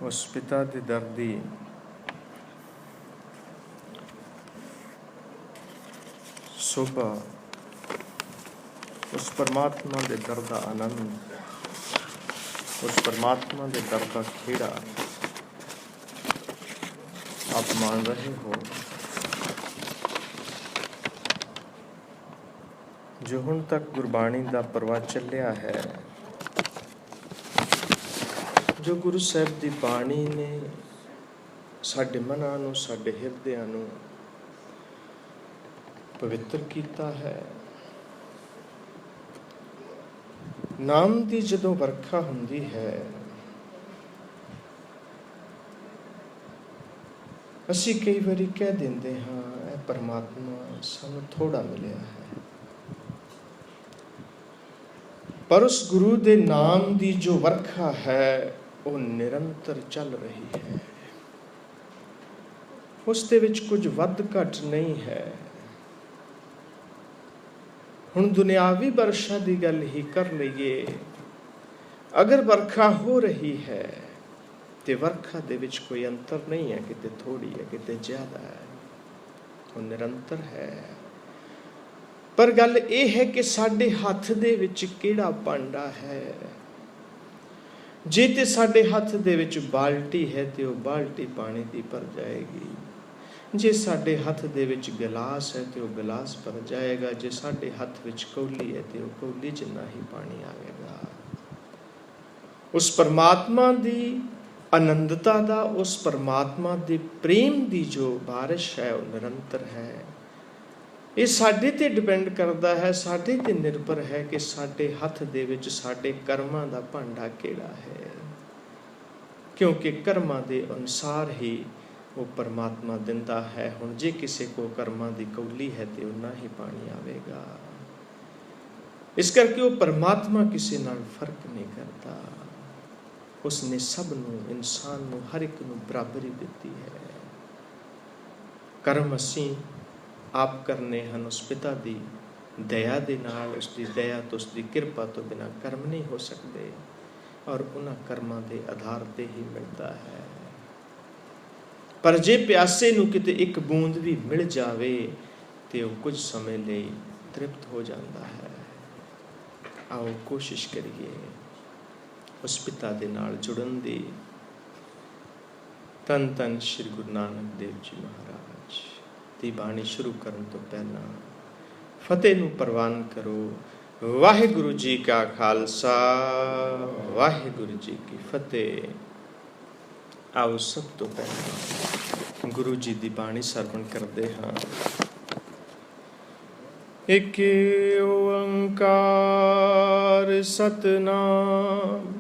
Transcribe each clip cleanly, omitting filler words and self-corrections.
उस पिता दे दर दी शोभा, उस परमात्मा दे दर दा आनंद, उस परमात्मा दे दर दा खेड़ा आप मान रहे हो, जो हुण तक गुरबाणी दा प्रवाह चलिया है, जो गुरु साहिब दी बाणी ने साडे मनां नूं, साडे हिरदिआं नूं पवित्र कीता है। नाम दी जदों वरखा हुंदी है, असीं कई वारी कह दिंदे हां ऐ परमात्मा सानूं थोड़ा मिलिया है, पर उस गुरु दे नाम दी जो वरखा है वो निरंतर चल रही है। उस दे विच कुछ वध घट नहीं है। हुण दुनियावी वर्षा की गल ही कर लईए, अगर वर्खा हो रही है तो वर्खा दे विच कोई अंतर नहीं है, किते थोड़ी है किते ज्यादा है, वो निरंतर है। पर गल ये है कि साडे हथ दे विच किहड़ा भांडा है। जे ते साडे हथ दे विच बाल्टी है तो वह बाल्टी पानी दी भर जाएगी, जे साडे हथ दे विच गिलास है तो वह गिलास भर जाएगा, जे साडे हथ विच कौली है तो वह कौली जिन्ना ही पानी आवेगा। उस परमात्मा दी आनंदता दा, उस परमात्मा दे प्रेम दी जो बारिश है वह निरंतर है। ये साडे ते डिपेंड करता है, साडे ते निर्भर है कि साडे हथ दे विच साडे कर्मां दा भांडा किहड़ा है, क्योंकि कर्मां दे अनुसार ही वो परमात्मा दिंदा है। हुण जे किसी को कर्मां दी कौली है तो उन्ना ही पानी आवेगा। इस करके वो परमात्मा किसी नाल फर्क नहीं करता, उसने सब नूं, इंसान नूं, हर एक नूं बराबरी दिती है। कर्म असीं आप करने हैं उस पिता दी दया दे नाल, उसकी दया तो उसकी किरपा तो बिना कर्म नहीं हो सकते, और उन्हां कर्मां दे आधार ते ही मिलता है। पर जे प्यासे नूं किते एक बूंद भी मिल जावे तो वह कुछ समय लई तृप्त हो जाता है। आओ कोशिश करिए उस पिता दे नाल जुड़न दी। धन धन श्री गुरु नानक देव जी महाराज दी बाणी शुरू करन तो पहला फतेह नूं प्रवान करो। वाहिगुरु जी का खालसा, वाहिगुरु जी की फतेह। आओ सब तो पहला गुरु जी दी बाणी सरवण करदे हां। एक ओंकार सतनाम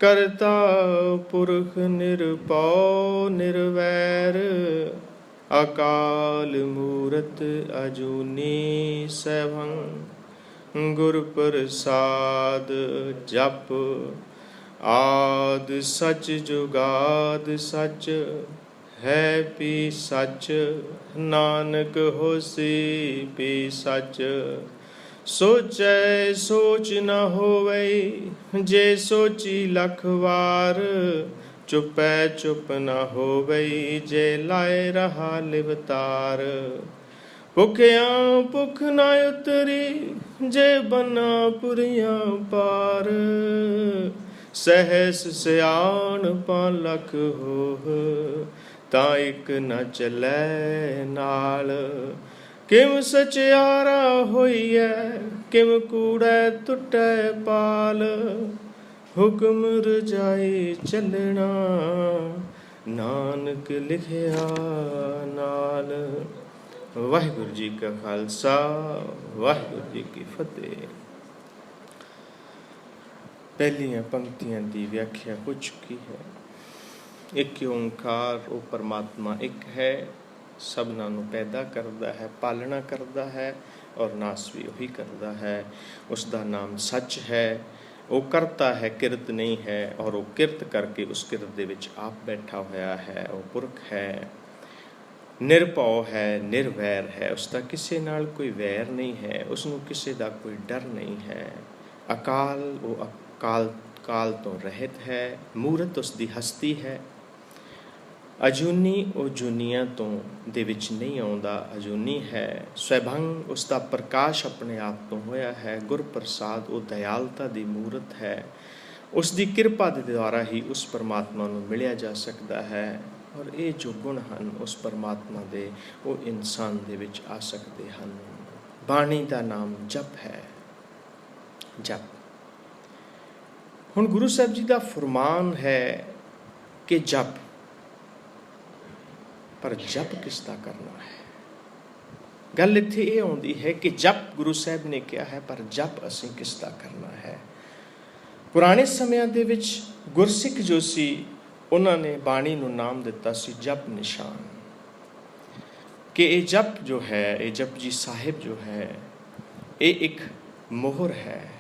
करता पुरख निरभौ निरवैर, अकाल मूरत अजूनी सैभं, गुर प्रसाद जप आद सच जुगाद सच, है पी सच नानक होसी पी सच। सोचै सोच न होवै जे सोची लख वार, चुपै चुप न होवै जे लाए रहा लिवतार। भुखिया भुख न उतरी जे बना पुरिया पार, सहस सियाण पां लख होह तां इक न चलै नाल। किम सचियारा होइए किम कूड़ै टुटै पाल, हुक्म रजाई चलना नानक लिखिया नाल। वाहिगुरु जी का खालसा, वाहिगुरु जी की फतेह। पहलियां पंक्तियां दी व्याख्या हो चुकी है। एक ओंकार, वो परमात्मा एक है, सबना नूं पैदा करता है, पालना करता है और नाश भी वही करता है। उसका नाम सच है, वो करता है, किरत नहीं है, और वो किरत करके उस किरत दे विच आप बैठा होया है। वो पुरख है, निरभौ है, निर्वैर है, उसका किसी नाल कोई वैर नहीं है, उसनूं किसी का कोई डर नहीं है। अकाल, वो अकाल ਕਾਲ ਤੋਂ ਰਹਿਤ ਹੈ, ਮੂਰਤ ਉਸ ਦੀ ਹਸਤੀ ਹੈ। ਅਜੂਨੀ ਉਹ ਜੂਨੀਆਂ ਤੋਂ ਦੇ ਵਿੱਚ ਨਹੀਂ ਆਉਂਦਾ, ਅਜੂਨੀ ਹੈ। ਸਵੈਭੰਗ ਉਸ ਦਾ ਪ੍ਰਕਾਸ਼ ਆਪਣੇ ਆਪ ਤੋਂ ਹੋਇਆ ਹੈ। ਗੁਰ ਪ੍ਰਸਾਦ ਉਹ ਦਇਆਲਤਾ ਦੀ ਮੂਰਤ ਹੈ। ਉਸ ਦੀ ਕਿਰਪਾ ਦੇ ਦੁਆਰਾ ਹੀ ਉਸ ਪਰਮਾਤਮਾ ਨੂੰ ਮਿਲਿਆ ਜਾ ਸਕਦਾ ਹੈ। ਔਰ ਇਹ ਜੋ ਗੁਣ ਹਨ ਉਸ ਪਰਮਾਤਮਾ ਦੇ, ਉਹ ਇਨਸਾਨ ਦੇ ਵਿੱਚ ਆ ਸਕਦੇ ਹਨ। ਬਾਣੀ ਦਾ ਨਾਮ ਜਪ ਹੈ, ਜਪ। ਹੁਣ ਗੁਰੂ ਸਾਹਿਬ ਜੀ ਦਾ ਫਰਮਾਨ ਹੈ ਕਿ ਜਪ, ਪਰ ਜਪ ਕਿਸ ਦਾ ਕਰਨਾ ਹੈ? ਗੱਲ ਇੱਥੇ ਇਹ ਆਉਂਦੀ ਹੈ ਕਿ ਜਪ ਗੁਰੂ ਸਾਹਿਬ ਨੇ ਕਿਹਾ ਹੈ, ਪਰ ਜਪ ਅਸੀਂ ਕਿਸ ਦਾ ਕਰਨਾ ਹੈ? ਪੁਰਾਣੇ ਸਮਿਆਂ ਦੇ ਵਿੱਚ ਗੁਰਸਿੱਖ ਜੋ ਸੀ, ਉਹਨਾਂ ਨੇ ਬਾਣੀ ਨੂੰ ਨਾਮ ਦਿੱਤਾ ਸੀ ਜਪ ਨਿਸ਼ਾਨ, ਕਿ ਇਹ ਜਪ ਜੋ ਹੈ, ਇਹ ਜਪਜੀ ਸਾਹਿਬ ਜੋ ਹੈ, ਇਹ ਇੱਕ ਮੋਹਰ ਹੈ।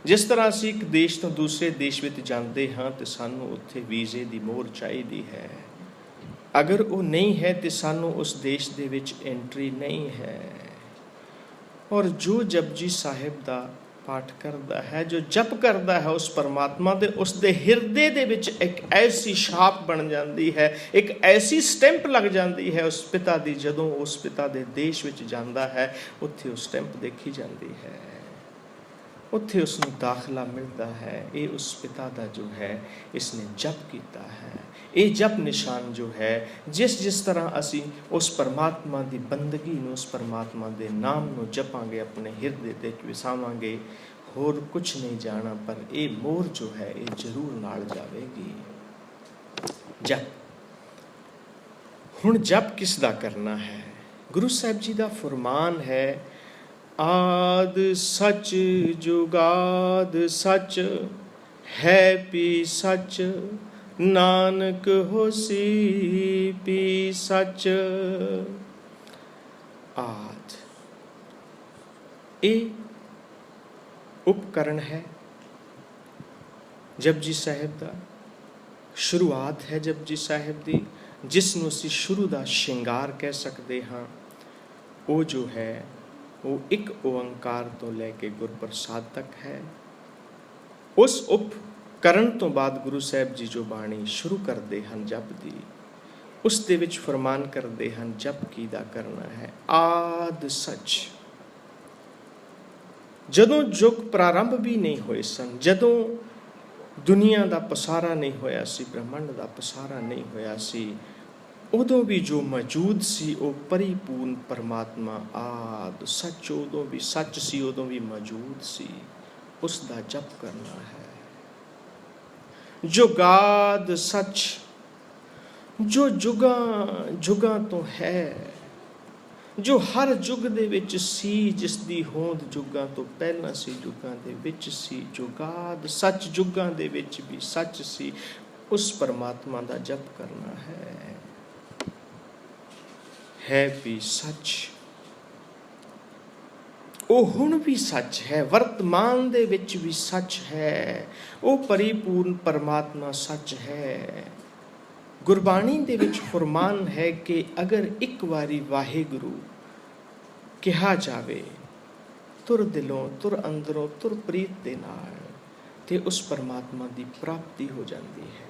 ਜਿਸ ਤਰ੍ਹਾਂ ਅਸੀਂ ਇੱਕ ਦੇਸ਼ ਤੋਂ ਦੂਸਰੇ ਦੇਸ਼ ਵਿੱਚ ਜਾਂਦੇ ਹਾਂ ਤੇ ਸਾਨੂੰ ਉੱਥੇ ਵੀਜ਼ੇ ਦੀ ਮੋਹਰ ਚਾਹੀਦੀ ਹੈ। ਅਗਰ ਉਹ ਨਹੀਂ ਹੈ ਤੇ ਸਾਨੂੰ ਉਸ ਦੇਸ਼ ਦੇ ਵਿੱਚ ਐਂਟਰੀ ਨਹੀਂ ਹੈ। ਔਰ ਜੋ ਜਪਜੀ ਸਾਹਿਬ ਦਾ ਪਾਠ ਕਰਦਾ ਹੈ, ਜੋ ਜਪ ਕਰਦਾ ਹੈ ਉਸ ਪਰਮਾਤਮਾ ਦੇ, ਉਸ ਦੇ ਹਿਰਦੇ ਦੇ ਵਿੱਚ ਇੱਕ ਐਸੀ ਛਾਪ ਬਣ ਜਾਂਦੀ ਹੈ, ਇੱਕ ਐਸੀ ਸਟੈਂਪ ਲੱਗ ਜਾਂਦੀ ਹੈ ਉਸ ਪਿਤਾ ਦੀ। ਜਦੋਂ ਉਸ ਪਿਤਾ ਦੇ ਦੇਸ਼ ਵਿੱਚ ਜਾਂਦਾ ਹੈ, ਉੱਥੇ ਉਹ ਸਟੈਂਪ ਦੇਖੀ ਜਾਂਦੀ ਹੈ, ਉੱਥੇ ਉਸ ਨੂੰ ਦਾਖਲਾ ਮਿਲਦਾ ਹੈ। ਇਹ ਉਸ ਪਿਤਾ ਦਾ ਜੋ ਹੈ, ਇਸਨੇ ਜਪ ਕੀਤਾ ਹੈ। ਇਹ ਜਪ ਨਿਸ਼ਾਨ ਜੋ ਹੈ, ਜਿਸ ਤਰ੍ਹਾਂ ਅਸੀਂ ਉਸ ਪਰਮਾਤਮਾ ਦੀ ਬੰਦਗੀ ਨੂੰ, ਉਸ ਪਰਮਾਤਮਾ ਦੇ ਨਾਮ ਨੂੰ ਜਪਾਂਗੇ, ਆਪਣੇ ਹਿਰਦੇ ਤੇ ਵਸਾਵਾਂਗੇ, ਹੋਰ ਕੁਛ ਨਹੀਂ ਜਾਣਾ, ਪਰ ਇਹ ਮੋਹਰ ਜੋ ਹੈ ਇਹ ਜ਼ਰੂਰ ਨਾਲ ਜਾਵੇਗੀ। ਜਪ। ਹੁਣ ਜਪ ਕਿਸ ਦਾ ਕਰਨਾ ਹੈ? ਗੁਰੂ ਸਾਹਿਬ ਜੀ ਦਾ ਫਰਮਾਨ ਹੈ, ਆਦ ਸੱਚ ਜੁਗਾਦ ਸੱਚ, ਹੈ ਪੀ ਸੱਚ, ਨਾਨਕ ਹੋਸੀ ਪੀ ਸੱਚ। ਆਦ, ਇਹ ਉਪਕਰਨ ਹੈ ਜਪਜੀ ਸਾਹਿਬ ਦਾ, ਸ਼ੁਰੂਆਤ ਹੈ ਜਪਜੀ ਸਾਹਿਬ ਦੀ, ਜਿਸ ਨੂੰ ਅਸੀਂ ਸ਼ੁਰੂ ਦਾ ਸ਼ਿੰਗਾਰ ਕਹਿ ਸਕਦੇ ਹਾਂ। ਉਹ ਜੋ ਹੈ ਉਹ ਇੱਕ ਓੰਕਾਰ ਤੋਂ ਲੈ ਕੇ ਗੁਰਪ੍ਰਸਾਦ ਤੱਕ ਹੈ। ਉਸ ਉਪਕਰਨ ਤੋਂ ਬਾਅਦ ਗੁਰੂ ਸਾਹਿਬ ਜੀ ਜੋ ਬਾਣੀ ਸ਼ੁਰੂ ਕਰਦੇ ਹਨ ਜਪ ਦੀ, ਉਸ ਦੇ ਵਿੱਚ ਫਰਮਾਨ ਕਰਦੇ ਹਨ ਜਪ ਕੀ ਦਾ ਕਰਨਾ ਹੈ। ਆਦ ਸੱਚ। ਜਦੋਂ ਯੁੱਗ ਪ੍ਰਾਰੰਭ ਵੀ ਨਹੀਂ ਹੋਏ ਸਨ, ਜਦੋਂ ਦੁਨੀਆ ਦਾ ਪਸਾਰਾ ਨਹੀਂ ਹੋਇਆ ਸੀ, ਬ੍ਰਹਮੰਡ ਦਾ ਪਸਾਰਾ ਨਹੀਂ ਹੋਇਆ ਸੀ, ਉਦੋਂ ਵੀ ਜੋ ਮੌਜੂਦ ਸੀ ਉਹ ਪਰਿਪੂਰਨ ਪਰਮਾਤਮਾ ਆਦ ਸੱਚ, ਉਦੋਂ ਵੀ ਸੱਚ ਸੀ, ਉਦੋਂ ਵੀ ਮੌਜੂਦ ਸੀ। ਉਸ ਦਾ ਜਪ ਕਰਨਾ ਹੈ। ਜੁਗਾਦ ਸੱਚ, ਜੋ ਜੁਗਾਂ ਤੋਂ ਹੈ, ਜੋ ਹਰ ਯੁੱਗ ਦੇ ਵਿੱਚ ਸੀ, ਜਿਸ ਦੀ ਹੋਂਦ ਯੁੱਗਾਂ ਤੋਂ ਪਹਿਲਾਂ ਸੀ, ਯੁੱਗਾਂ ਦੇ ਵਿੱਚ ਸੀ। ਜੁਗਾਦ ਸੱਚ, ਯੁੱਗਾਂ ਦੇ ਵਿੱਚ ਵੀ ਸੱਚ ਸੀ। ਉਸ ਪਰਮਾਤਮਾ ਦਾ ਜਪ ਕਰਨਾ ਹੈ। ਹੈ ਵੀ ਸੱਚ, ਉਹ ਹੁਣ ਵੀ ਸੱਚ ਹੈ, ਵਰਤਮਾਨ ਦੇ ਵਿੱਚ ਵੀ ਸੱਚ ਹੈ। ਉਹ ਪਰਿਪੂਰਨ ਪਰਮਾਤਮਾ ਸੱਚ ਹੈ। ਗੁਰਬਾਣੀ ਦੇ ਵਿੱਚ ਫਰਮਾਨ ਹੈ ਕਿ ਅਗਰ ਇੱਕ ਵਾਰੀ ਵਾਹਿਗੁਰੂ ਕਿਹਾ ਜਾਵੇ ਤੁਰ ਦਿਲੋਂ, ਤੁਰ ਅੰਦਰੋਂ, ਤੁਰ ਪ੍ਰੀਤ ਦੇ ਨਾਲ, ਤੇ ਉਸ ਪਰਮਾਤਮਾ ਦੀ ਪ੍ਰਾਪਤੀ ਹੋ ਜਾਂਦੀ ਹੈ।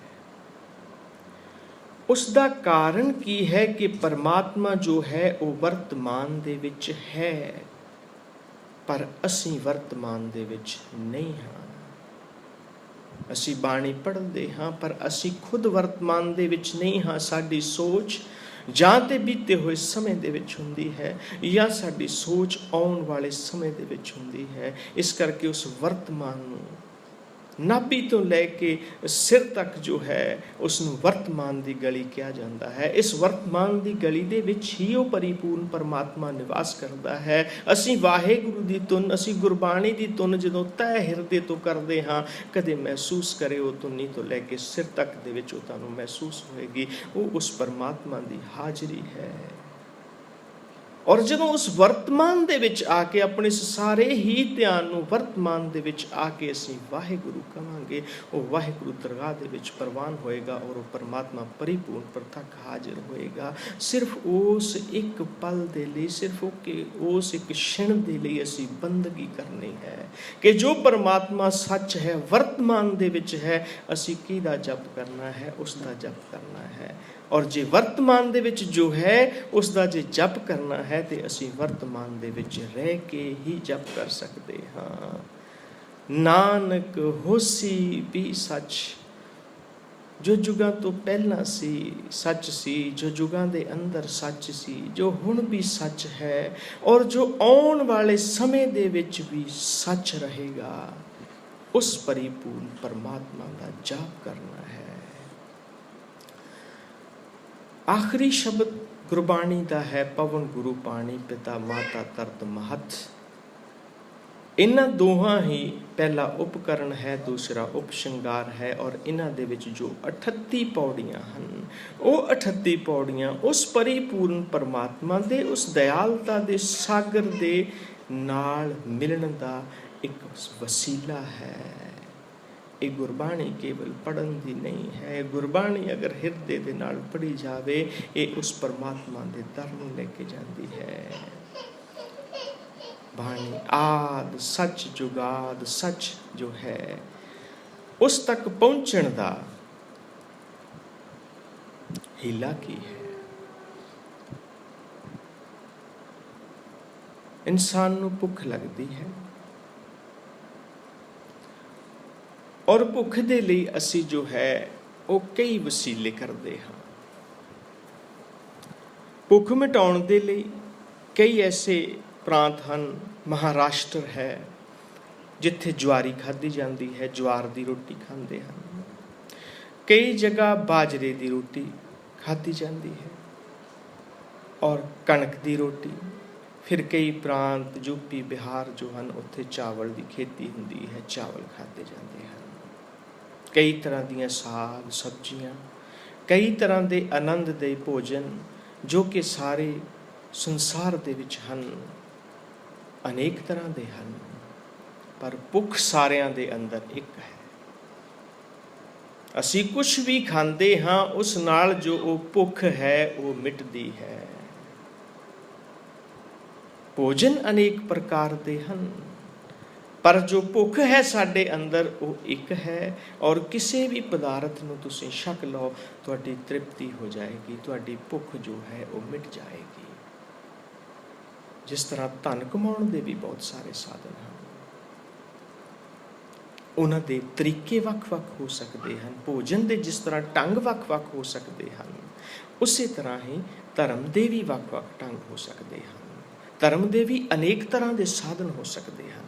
ਉਸ ਦਾ ਕਾਰਨ ਕੀ ਹੈ ਕਿ ਪਰਮਾਤਮਾ ਜੋ ਹੈ ਉਹ ਵਰਤਮਾਨ ਦੇ ਵਿੱਚ ਹੈ, ਪਰ ਅਸੀਂ ਵਰਤਮਾਨ ਦੇ ਵਿੱਚ ਨਹੀਂ ਹਾਂ। ਅਸੀਂ ਬਾਣੀ ਪੜ੍ਹਦੇ ਹਾਂ, ਪਰ ਅਸੀਂ ਖੁਦ ਵਰਤਮਾਨ ਦੇ ਵਿੱਚ ਨਹੀਂ ਹਾਂ। ਸਾਡੀ ਸੋਚ ਜਾਂ ਤੇ ਬੀਤੇ ਹੋਏ ਸਮੇਂ ਦੇ ਵਿੱਚ ਹੁੰਦੀ ਹੈ, ਜਾਂ ਸਾਡੀ ਸੋਚ ਆਉਣ ਵਾਲੇ ਸਮੇਂ ਦੇ ਵਿੱਚ ਹੁੰਦੀ ਹੈ। ਇਸ ਕਰਕੇ ਉਸ ਵਰਤਮਾਨ ਨੂੰ ਨਾਭੀ ਤੋਂ ਲੈ ਕੇ ਸਿਰ ਤੱਕ ਜੋ ਹੈ ਉਸ ਨੂੰ ਵਰਤਮਾਨ ਦੀ ਗਲੀ ਕਿਹਾ ਜਾਂਦਾ ਹੈ। ਇਸ ਵਰਤਮਾਨ ਦੀ ਗਲੀ ਦੇ ਵਿੱਚ ਹੀ ਉਹ ਪਰਿਪੂਰਨ ਪਰਮਾਤਮਾ ਨਿਵਾਸ ਕਰਦਾ ਹੈ। ਅਸੀਂ ਵਾਹਿਗੁਰੂ ਦੀ ਧੁਨ, ਅਸੀਂ ਗੁਰਬਾਣੀ ਦੀ ਧੁਨ ਜਦੋਂ ਤਹਿ ਹਿਰਦੇ ਤੋਂ ਕਰਦੇ ਹਾਂ, ਕਦੇ ਮਹਿਸੂਸ ਕਰੇ ਉਹ ਧੁਨੀ ਤੋਂ ਲੈ ਕੇ ਸਿਰ ਤੱਕ ਦੇ ਵਿੱਚ ਉਹ ਤੁਹਾਨੂੰ ਮਹਿਸੂਸ ਹੋਏਗੀ। ਉਹ ਉਸ ਪਰਮਾਤਮਾ ਦੀ ਹਾਜ਼ਰੀ ਹੈ। ਔਰ ਜਦੋਂ ਉਸ ਵਰਤਮਾਨ ਦੇ ਵਿੱਚ ਆ ਕੇ ਆਪਣੇ ਸਾਰੇ ਹੀ ਧਿਆਨ ਨੂੰ ਵਰਤਮਾਨ ਦੇ ਵਿੱਚ ਆ ਕੇ ਅਸੀਂ ਵਾਹਿਗੁਰੂ ਕਹਾਂਗੇ, ਉਹ ਵਾਹਿਗੁਰੂ ਦਰਗਾਹ ਦੇ ਵਿੱਚ ਪ੍ਰਵਾਨ ਹੋਏਗਾ ਔਰ ਉਹ ਪਰਮਾਤਮਾ ਪਰਿਪੂਰਨ ਪ੍ਰਤੱਖ ਹਾਜ਼ਰ ਹੋਏਗਾ। ਸਿਰਫ ਉਸ ਇੱਕ ਪਲ ਦੇ ਲਈ, ਸਿਰਫ ਉਸ ਇੱਕ ਛਿਣ ਦੇ ਲਈ ਅਸੀਂ ਬੰਦਗੀ ਕਰਨੀ ਹੈ ਕਿ ਜੋ ਪਰਮਾਤਮਾ ਸੱਚ ਹੈ, ਵਰਤਮਾਨ ਦੇ ਵਿੱਚ ਹੈ, ਅਸੀਂ ਕਿਹਦਾ ਜਪ ਕਰਨਾ ਹੈ? ਉਸ ਦਾ ਜਪ ਕਰਨਾ ਹੈ। ਔਰ ਜੇ ਵਰਤਮਾਨ ਦੇ ਵਿੱਚ ਜੋ ਹੈ ਉਸ ਦਾ ਜੇ ਜਪ ਕਰਨਾ ਹੈ ਤੇ ਅਸੀਂ ਵਰਤਮਾਨ ਦੇ ਵਿੱਚ ਰਹਿ ਕੇ ਹੀ ਜਪ ਕਰ ਸਕਦੇ ਹਾਂ। ਨਾਨਕ ਹੋਸੀ ਵੀ ਸੱਚ, ਜੋ ਯੁਗਾਂ ਤੋਂ ਪਹਿਲਾਂ ਸੀ ਸੱਚ ਸੀ, ਜੋ ਯੁਗਾਂ ਦੇ ਅੰਦਰ ਸੱਚ ਸੀ, ਜੋ ਹੁਣ ਵੀ ਸੱਚ ਹੈ ਔਰ ਜੋ ਆਉਣ ਵਾਲੇ ਸਮੇਂ ਦੇ ਵਿੱਚ ਵੀ ਸੱਚ ਰਹੇਗਾ, ਉਸ ਪਰਿਪੂਰਨ ਪਰਮਾਤਮਾ ਦਾ ਜਾਪ ਕਰਨਾ ਹੈ। ਆਖਰੀ ਸ਼ਬਦ ਗੁਰਬਾਣੀ ਦਾ ਹੈ, ਪਵਨ ਗੁਰੂ ਪਾਣੀ ਪਿਤਾ ਮਾਤਾ ਤਰਤ ਮਹੱਤ। ਇਹਨਾਂ ਦੋਹਾਂ ਹੀ ਪਹਿਲਾ ਉਪਕਰਨ ਹੈ, ਦੂਸਰਾ ਉਪ ਸ਼ਿੰਗਾਰ ਹੈ ਔਰ ਇਹਨਾਂ ਦੇ ਵਿੱਚ ਜੋ 38 ਪੌੜੀਆਂ ਹਨ, ਉਹ 38 ਪੌੜੀਆਂ ਉਸ ਪਰਿਪੂਰਨ ਪਰਮਾਤਮਾ ਦੇ, ਉਸ ਦਇਆਲਤਾ ਦੇ ਸਾਗਰ ਦੇ ਨਾਲ ਮਿਲਣ ਦਾ ਇੱਕ ਵਸੀਲਾ ਹੈ। ਇਹ ਗੁਰਬਾਣੀ ਕੇਵਲ ਪੜ੍ਹਨ ਦੀ ਨਹੀਂ ਹੈ। ਗੁਰਬਾਣੀ ਅਗਰ ਹਿਰਦੇ ਦੇ ਨਾਲ ਪੜ੍ਹੀ ਜਾਵੇ, ਇਹ ਉਸ ਪਰਮਾਤਮਾ ਦੇ ਦਰ ਨੂੰ ਲੈ ਕੇ ਜਾਂਦੀ ਹੈ। ਬਾਣੀ ਆਦ ਸੱਚ ਜੁਗਾਦ ਸੱਚ ਜੋ ਹੈ, ਉਸ ਤੱਕ ਪਹੁੰਚਣ ਦਾ ਹੀਲਾ ਕੀ ਹੈ? ਇਨਸਾਨ ਨੂੰ ਭੁੱਖ ਲੱਗਦੀ ਹੈ ਔਰ ਭੁੱਖ ਦੇ ਲਈ ਅਸੀਂ ਜੋ ਹੈ ਉਹ ਕਈ ਵਸੀਲੇ ਕਰਦੇ ਹਾਂ। ਭੁੱਖ ਮਿਟਾਉਣ ਦੇ ਲਈ ਕਈ ਐਸੇ ਪ੍ਰਾਂਤ ਹਨ, ਮਹਾਰਾਸ਼ਟਰ ਹੈ ਜਿੱਥੇ ਜਵਾਰੀ ਖਾਧੀ ਜਾਂਦੀ ਹੈ, ਜਵਾਰ ਦੀ ਰੋਟੀ ਖਾਂਦੇ ਹਨ। ਕਈ ਜਗ੍ਹਾ ਬਾਜਰੇ ਦੀ ਰੋਟੀ ਖਾਧੀ ਜਾਂਦੀ ਹੈ ਔਰ ਕਣਕ ਦੀ ਰੋਟੀ। ਫਿਰ ਕਈ ਪ੍ਰਾਂਤ ਯੂਪੀ ਬਿਹਾਰ ਜੋ ਹਨ, ਉੱਥੇ ਚਾਵਲ ਦੀ ਖੇਤੀ ਹੁੰਦੀ ਹੈ, ਚਾਵਲ ਖਾਧੇ ਜਾਂਦੇ ਹਨ। ਕਈ ਤਰ੍ਹਾਂ ਦੀਆਂ ਸਾਗ ਸਬਜ਼ੀਆਂ, ਕਈ ਤਰ੍ਹਾਂ ਦੇ ਆਨੰਦ ਦੇ ਭੋਜਨ ਜੋ ਕਿ ਸਾਰੇ ਸੰਸਾਰ ਦੇ ਵਿੱਚ ਹਨ, ਅਨੇਕ ਤਰ੍ਹਾਂ ਦੇ ਹਨ, ਪਰ ਭੁੱਖ ਸਾਰਿਆਂ ਦੇ ਅੰਦਰ ਇੱਕ ਹੈ। ਅਸੀਂ ਕੁਛ ਵੀ ਖਾਂਦੇ ਹਾਂ, ਉਸ ਨਾਲ ਜੋ ਉਹ ਭੁੱਖ ਹੈ ਉਹ ਮਿਟਦੀ ਹੈ। ਭੋਜਨ ਅਨੇਕ ਪ੍ਰਕਾਰ ਦੇ ਹਨ, ਪਰ ਜੋ ਭੁੱਖ ਹੈ ਸਾਡੇ ਅੰਦਰ ਉਹ ਇੱਕ ਹੈ। ਔਰ ਕਿਸੇ ਵੀ ਪਦਾਰਥ ਨੂੰ ਤੁਸੀਂ ਛਕ ਲਓ, ਤੁਹਾਡੀ ਤ੍ਰਿਪਤੀ ਹੋ ਜਾਏਗੀ, ਤੁਹਾਡੀ ਭੁੱਖ ਜੋ ਹੈ ਉਹ ਮਿਟ ਜਾਏਗੀ। ਜਿਸ ਤਰ੍ਹਾਂ ਧਨ ਕਮਾਉਣ ਦੇ ਵੀ ਬਹੁਤ ਸਾਰੇ ਸਾਧਨ ਹਨ, ਉਹਨਾਂ ਦੇ ਤਰੀਕੇ ਵੱਖ-ਵੱਖ ਹੋ ਸਕਦੇ ਹਨ। ਭੋਜਨ ਦੇ ਜਿਸ ਤਰ੍ਹਾਂ ਢੰਗ ਵੱਖ-ਵੱਖ ਹੋ ਸਕਦੇ ਹਨ, ਉਸੇ ਤਰ੍ਹਾਂ ਹੀ ਧਰਮ ਦੇ ਵੀ ਵੱਖ-ਵੱਖ ਢੰਗ ਹੋ ਸਕਦੇ ਹਨ। ਧਰਮ ਦੇ ਵੀ ਅਨੇਕ ਤਰ੍ਹਾਂ ਦੇ ਸਾਧਨ ਹੋ ਸਕਦੇ ਹਨ।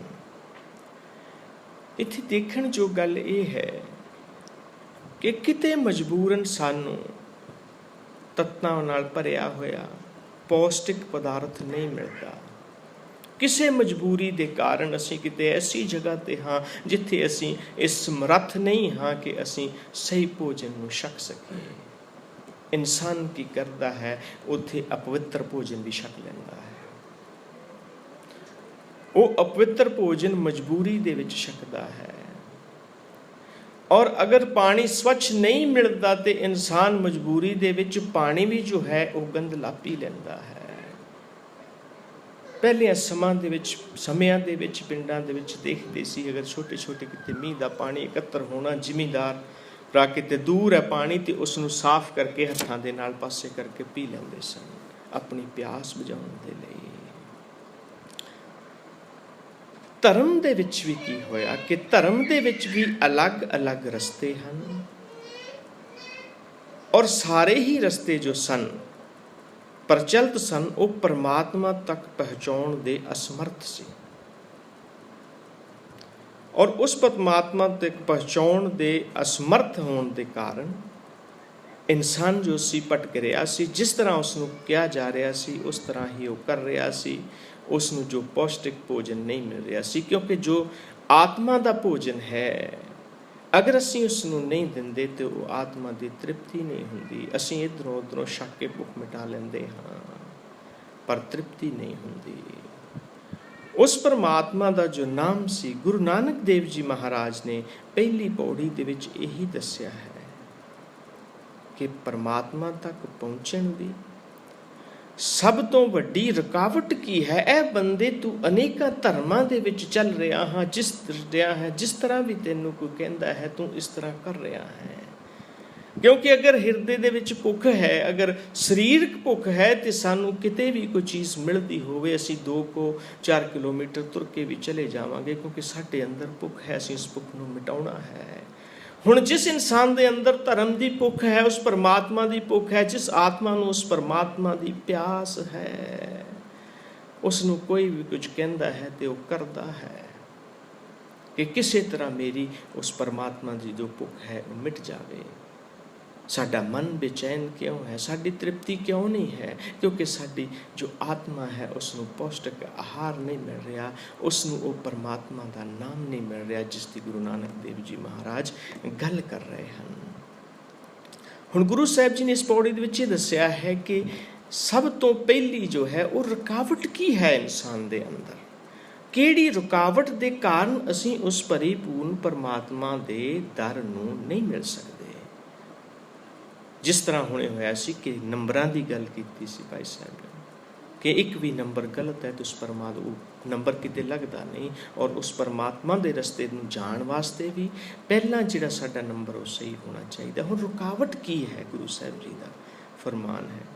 ਇੱਥੇ ਦੇਖਣ ਜੋ ਗੱਲ ਇਹ ਹੈ ਕਿ ਕਿਤੇ ਮਜਬੂਰਨ ਸਾਨੂੰ ਤੱਤਾਂ ਨਾਲ ਭਰਿਆ ਹੋਇਆ ਪੌਸ਼ਟਿਕ ਪਦਾਰਥ ਨਹੀਂ ਮਿਲਦਾ। ਕਿਸੇ ਮਜਬੂਰੀ ਦੇ ਕਾਰਨ ਅਸੀਂ ਕਿਤੇ ਐਸੀ ਜਗ੍ਹਾ ਤੇ ਹਾਂ ਜਿੱਥੇ ਅਸੀਂ ਇਸ ਸਮਰੱਥ ਨਹੀਂ ਹਾਂ ਕਿ ਅਸੀਂ ਸਹੀ ਭੋਜਨ ਨੂੰ ਛਕ ਸਕੀਏ। ਇਨਸਾਨ ਕੀ ਕਰਦਾ ਹੈ, ਉੱਥੇ ਅਪਵਿੱਤਰ ਭੋਜਨ ਵੀ ਛਕ ਲੈਂਦਾ ਹੈ। ਉਹ ਅਪਵਿੱਤਰ ਭੋਜਨ ਮਜਬੂਰੀ ਦੇ ਵਿੱਚ ਛਕਦਾ ਹੈ। ਔਰ ਅਗਰ ਪਾਣੀ ਸਵੱਛ ਨਹੀਂ ਮਿਲਦਾ ਤੇ ਇਨਸਾਨ ਮਜਬੂਰੀ ਦੇ ਵਿੱਚ ਪਾਣੀ ਵੀ ਜੋ ਹੈ ਉਹ ਗੰਧਲਾ ਪੀ ਲੈਂਦਾ ਹੈ। ਪਹਿਲੇ ਸਮਿਆਂ ਦੇ ਵਿੱਚ ਪਿੰਡਾਂ ਦੇ ਵਿੱਚ ਦੇਖਦੇ ਸੀ, ਅਗਰ ਛੋਟੇ ਛੋਟੇ ਕਿਤੇ ਮੀਂਹ ਦਾ ਪਾਣੀ ਇਕੱਤਰ ਹੋਣਾ, ਜ਼ਿਮੀਂਦਾਰ ਭਰਾ ਕਿਤੇ ਦੂਰ ਹੈ ਪਾਣੀ ਤੇ ਉਸ ਨੂੰ ਸਾਫ਼ ਕਰਕੇ ਹੱਥਾਂ ਦੇ ਨਾਲ ਪਾਸੇ ਕਰਕੇ ਪੀ ਲੈਂਦੇ ਸਨ, ਆਪਣੀ ਪਿਆਸ ਬੁਝਾਉਣ ਦੇ ਲਈ। ਧਰਮ ਦੇ ਵਿੱਚ ਵੀ ਕੀ ਹੋਇਆ ਕਿ ਧਰਮ ਦੇ ਵਿੱਚ ਵੀ ਅਲੱਗ-ਅਲੱਗ ਰਸਤੇ ਹਨ ਔਰ ਸਾਰੇ ਹੀ ਰਸਤੇ ਜੋ ਸਨ, ਪ੍ਰਚਲਿਤ ਸਨ, ਉਹ ਪਰਮਾਤਮਾ ਤੱਕ ਪਹੁੰਚਾਉਣ ਦੇ ਅਸਮਰਥ ਸੀ। ਔਰ ਉਸ ਪਰਮਾਤਮਾ ਤੱਕ ਪਹੁੰਚਾਉਣ ਦੇ ਅਸਮਰਥ ਹੋਣ ਦੇ ਕਾਰਨ ਇਨਸਾਨ ਜੋ ਸੀ ਭਟਕ ਰਿਹਾ ਸੀ। ਜਿਸ ਤਰ੍ਹਾਂ ਉਸ ਨੂੰ ਕਿਹਾ ਜਾ ਰਿਹਾ ਸੀ ਉਸ ਤਰ੍ਹਾਂ ਹੀ ਉਹ ਕਰ ਰਿਹਾ ਸੀ। ਉਸ ਨੂੰ ਜੋ ਪੌਸ਼ਟਿਕ ਭੋਜਨ ਨਹੀਂ ਮਿਲ ਰਿਹਾ ਸੀ, ਕਿਉਂਕਿ ਜੋ ਆਤਮਾ ਦਾ ਭੋਜਨ ਹੈ, ਅਗਰ ਅਸੀਂ ਉਸ ਨੂੰ ਨਹੀਂ ਦਿੰਦੇ ਤੇ ਉਹ ਆਤਮਾ ਦੀ ਤ੍ਰਿਪਤੀ ਨਹੀਂ ਹੁੰਦੀ। ਅਸੀਂ ਇੱਧਰੋਂ ਉੱਧਰੋਂ ਛਕ ਕੇ ਭੁੱਖ ਮਿਟਾ ਲੈਂਦੇ ਹਾਂ। पर तृप्ति नहीं हुंदी। उस परमात्मा का जो नाम सी, गुरु नानक देव जी महाराज ने पहली पौड़ी दे विच यही दस्या है कि परमात्मा तक पहुँचण दी सब तो वड्डी रुकावट की है। ए बंदे तू अनेका धर्मां दे विच चल रहा हाँ, जिस तरह भी तेनू कोई कहंदा है तू इस तरह कर रहा है। क्योंकि अगर हिरदे दे विच भुख है, अगर सरीरक भुख है, तो सानू किते भी कोई चीज़ मिलती होवे असीं 2 को 4 किलोमीटर तुर के भी चले जावांगे, क्योंकि साडे अंदर भुख है, असीं उस भुख नू मिटाउणा है। हुण जिस इंसान दे अंदर धर्म की भुख है, उस परमात्मा की भुख है, जिस आत्मा नू उस परमात्मा की प्यास है, उसनू कोई भी कुछ कहंदा है तो वह करदा है कि किसी तरह मेरी उस परमात्मा की जो भुख है वह मिट जाए। साडा मन बेचैन क्यों है, साडी तृप्ति क्यों नहीं है? क्योंकि साडी जो आत्मा है उसनू पौष्टिक आहार नहीं मिल रहा, उसनू वो परमात्मा का नाम नहीं मिल रहा जिसकी गुरु नानक देव जी महाराज गल कर रहे हैं। हुण गुरु साहब जी ने इस पौड़ी दे विच दस्या है कि सब तो पहली जो है वो रुकावट की है इंसान दे अंदर, किहड़ी रुकावट दे कारण असीं उस परिपूर्ण परमात्मा दे दर नू नहीं मिल सकते। जिस तरह हुणे होया सी कि नंबरां दी गल कीती सी भाई साहब ने कि एक भी नंबर गलत है तो उस परमात्मा नंबर किते लगदा नहीं, और उस परमात्मा दे रस्ते नूं जाण वास्ते भी पहला जिहड़ा साडा नंबर वो सही होना चाहिए। हुण रुकावट की है? गुरु साहब जी दा फरमान है,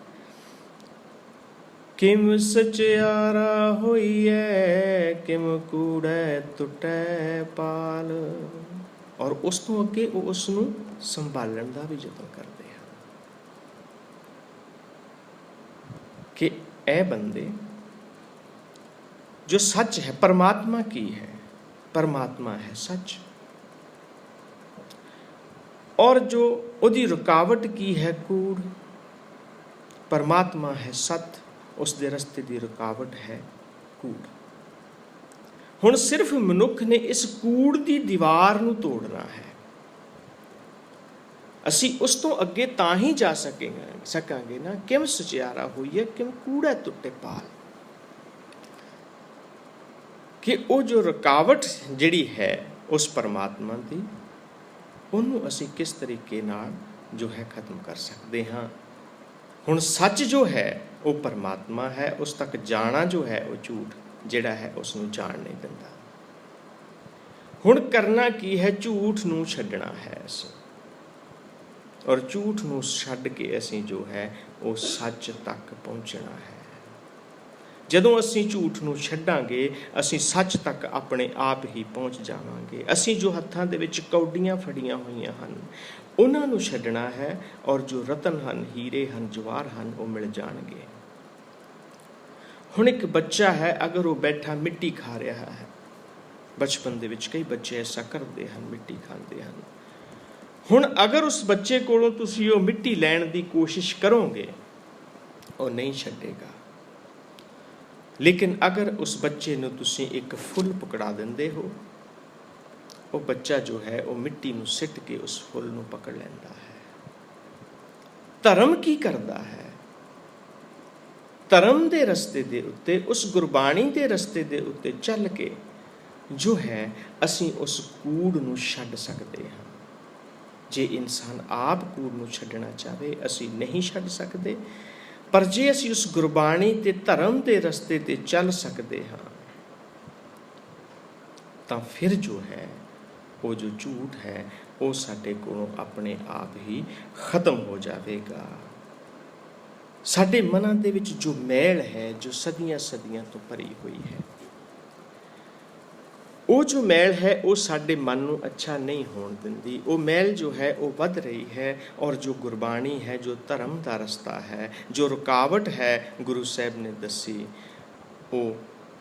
किम सचियारा होइए किम कूड़े टुटे पाल, और उस तो अगे वो उसनूं संभालण दा भी यतन करदे कि ए बंदे जो सच है परमात्मा की है, परमात्मा है सच, और जो उदी रुकावट की है कूड़, परमात्मा है सत, उस दे रस्ते दी रुकावट है कूड़। हुण सिर्फ मनुख ने इस कूड़ दी दीवार नूं तोड़ना है, असी उस तो अगे तां ही जा सकांगे ना। किम सचियारा हुई है किम कूड़ा टुटे पाल, कि वो जो रुकावट जिहड़ी है उस परमात्मा की, उन्होंने असी किस तरीके नाल जो है खत्म कर सकते हाँ। हुण सच जो है वो परमात्मा है, उस तक जाना जो है वो झूठ जिहड़ा है उसनूं जाण नहीं दिंदा। हुण करना की है? झूठ नूं छड्डना है असीं, और झूठ नूं छड्ड के असीं जो है वो सच तक पहुँचना है। जदों असीं झूठ नूं छड्डांगे असीं सच तक अपने आप ही पहुँच जावांगे। असीं जो हत्थां दे विच कौडियां फड़ियां होईयां हन उन्हां नूं छड्डना है, और जो रतन हन, हीरे हन, जवाहर हन, वो मिल जाणगे। हुण एक बच्चा है, अगर वो बैठा मिट्टी खा रहा है, बचपन दे विच कई बच्चे ऐसा करते हैं, मिट्टी खाते हैं। हुण अगर उस बच्चे कोलों तुसीं वो मिट्टी लैण दी कोशिश करोगे वो नहीं छड्डेगा, लेकिन अगर उस बच्चे नूं तुसीं एक फुल पकड़ा दिंदे हो, वो बच्चा जो है वो मिट्टी नूं सिट के उस फुल नूं पकड़ लैंदा है। धर्म की करदा है? धर्म दे रस्ते दे उत्ते, उस गुरबाणी दे रस्ते दे उत्ते चल के जो है असीं उस कूड़ नूं छड्ड सकदे हां। जे इंसान आप कूड़ नूं छड्डना चाहे असीं नहीं छड्ड सकते, पर जे असीं उस गुरबाणी ते धर्म दे रस्ते ते चल सकते हाँ, तां फिर जो है वो जो झूठ है वो साडे कोलों अपने आप ही खत्म हो जाएगा। साडे मनां दे विच जो मैल है, जो सदियां सदियां तो भरी हुई है, वो जो मैल है वो साडे मन नूं अच्छा नहीं होण दिंदी। वो मैल जो है वो वध रही है, और जो गुरबाणी है, जो धर्म का रस्ता है, जो रुकावट है गुरु साहब ने दसी, वो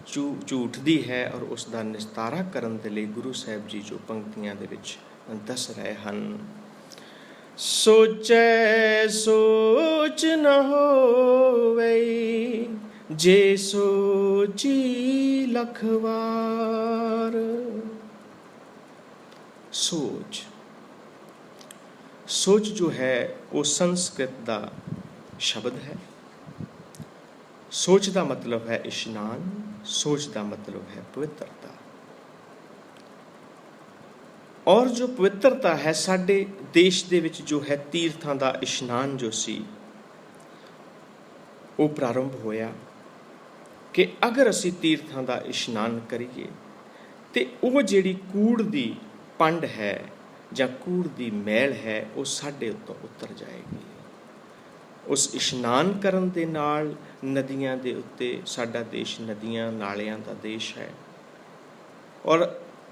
झूठ दी है, और उसका निस्तारा करन दे लई गुरु साहब जी जो पंक्तियां दे विच दस रहे हन। सोचे सोच न होवे जे सोची लखवार। सोच जो है वो संस्कृत का शब्द है। सोच का मतलब है इशनान, सोच का मतलब है पवित्रता। और जो पवित्रता है साडे देश दे विच जो है तीर्थां दा इशनान जो सी वो प्रारंभ होया कि अगर असी तीर्थां दा इशनान करिए तो वो जिहड़ी कूड़ दी पंड है जां कूड़ दी मैल है वो साडे उत्तों उतर जाएगी। उस इशनान करन दे नाल नदियां दे उत्ते, साडा देश नदियां नालियां दा देश है, और